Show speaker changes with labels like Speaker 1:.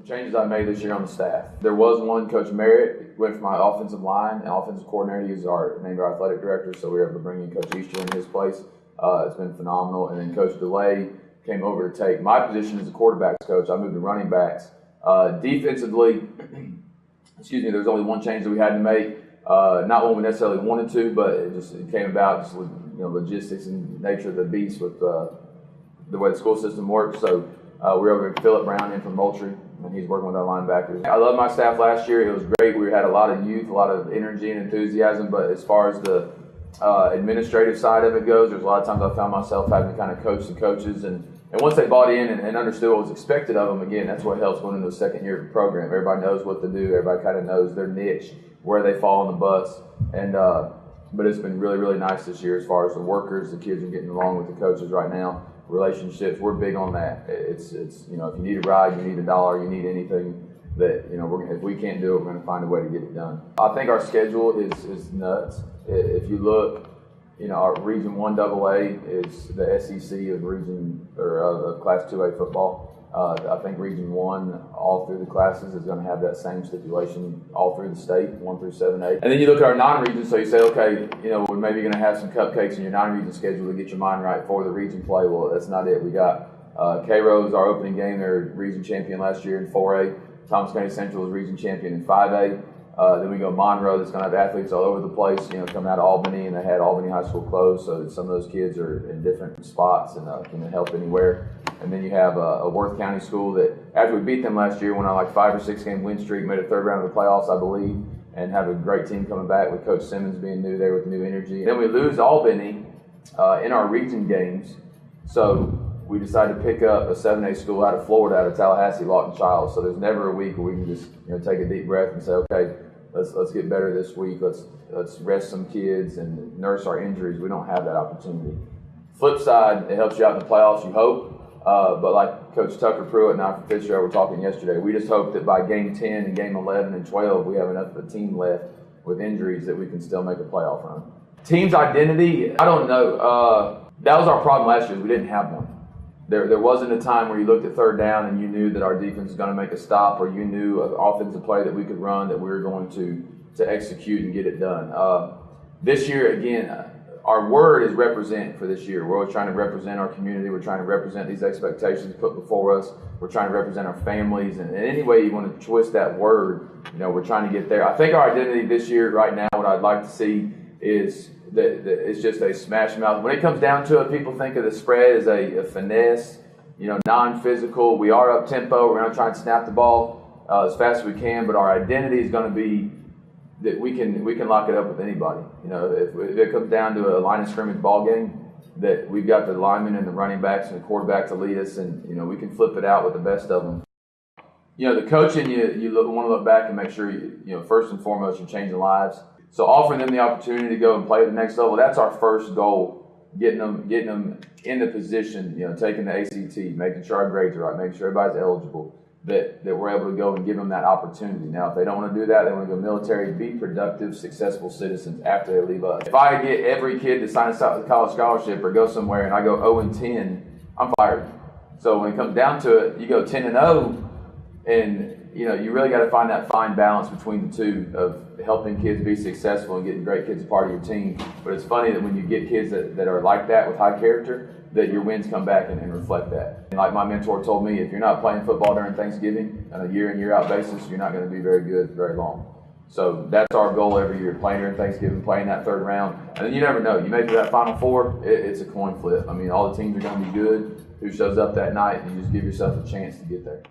Speaker 1: Changes I made this year on the staff. There was one, Coach Merritt went from my offensive line and offensive coordinator. He was named our athletic director, so we were able to bring in Coach Easter in his place. It's been phenomenal. And then Coach DeLay came over to take my position as a quarterbacks coach. I moved to running backs. Defensively, there's only one change that we had to make. Not one we necessarily wanted to, but it came about just with logistics and nature of the beast with the way the school system works. So we were able to get Phillip Brown in from Moultrie, and he's working with our linebackers. I loved my staff last year. It was great. We had a lot of youth, a lot of energy and enthusiasm, but as far as the administrative side of it goes, there's a lot of times I found myself having to kind of coach the coaches, and once they bought in and understood what was expected of them, again, that's what helps going into the second year of the program. Everybody knows what to do. Everybody kind of knows their niche, where they fall on the bus, and but it's been really, really nice this year as far as the workers, the kids are getting along with the coaches right now. Relationships, we're big on that. It's if you need a ride, you need a dollar, you need anything that if we can't do it, we're going to find a way to get it done. I think our schedule is nuts. If you look, our Region 1 AA is the SEC of Region of Class 2A football. I think Region 1, all through the classes, is going to have that same stipulation all through the state, 1 through 7A. And then you look at our non-region, so you say, okay, we're maybe going to have some cupcakes in your non-region schedule to get your mind right for the region play. Well, that's not it. We got K-Rose, our opening game. They're region champion last year in 4A. Thomas County Central is region champion in 5A. Then we go Monroe, that's going to have athletes all over the place, coming out of Albany, and they had Albany High School closed, so some of those kids are in different spots and can help anywhere. And then you have a Worth County school that, after we beat them last year, went on like 5 or 6 game win streak, made a third round of the playoffs, I believe, and have a great team coming back with Coach Simmons being new there with new energy. And then we lose Albany in our region games, so we decided to pick up a 7A school out of Florida, out of Tallahassee, Lawton Chiles. So there's never a week where we can just take a deep breath and say, okay, let's get better this week. Let's rest some kids and nurse our injuries. We don't have that opportunity. Flip side, it helps you out in the playoffs, you hope. But like Coach Tucker Pruitt and I from Fitzgerald were talking yesterday, we just hope that by game 10 and game 11 and 12, we have enough of a team left with injuries that we can still make a playoff run. Team's identity, I don't know. That was our problem last year. We didn't have one. There wasn't a time where you looked at third down and you knew that our defense was going to make a stop, or you knew an offensive play that we could run that we were going to execute and get it done. This year, again, our word is represent for this year. We're always trying to represent our community. We're trying to represent these expectations put before us. We're trying to represent our families. And any way you want to twist that word, we're trying to get there. I think our identity this year right now, what I'd like to see is that it's just a smash mouth. When it comes down to it, people think of the spread as a finesse, non-physical. We are up tempo. We're going to try and snap the ball as fast as we can, but our identity is going to be that we can lock it up with anybody. If it comes down to a line of scrimmage ball game, that we've got the linemen and the running backs and the quarterback to lead us, and we can flip it out with the best of them. The coaching, you want to look back and make sure first and foremost you're changing lives. So offering them the opportunity to go and play at the next level, that's our first goal. Getting them in the position, taking the ACT, making sure our grades are right, making sure everybody's eligible, that we're able to go and give them that opportunity. Now, if they don't want to do that, they want to go military, be productive, successful citizens after they leave us. If I get every kid to sign us up with a college scholarship or go somewhere and I go 0-10, I'm fired. So when it comes down to it, you go 10-0, and you really got to find that fine balance between the two of helping kids be successful and getting great kids a part of your team. But it's funny that when you get kids that are like that with high character, that your wins come back and reflect that. And like my mentor told me, if you're not playing football during Thanksgiving on a year in, year out basis, you're not going to be very good very long. So that's our goal every year, playing during Thanksgiving, playing that third round. And then you never know. You make it to that Final Four, it's a coin flip. I mean, all the teams are going to be good. Who shows up that night, and you just give yourself a chance to get there.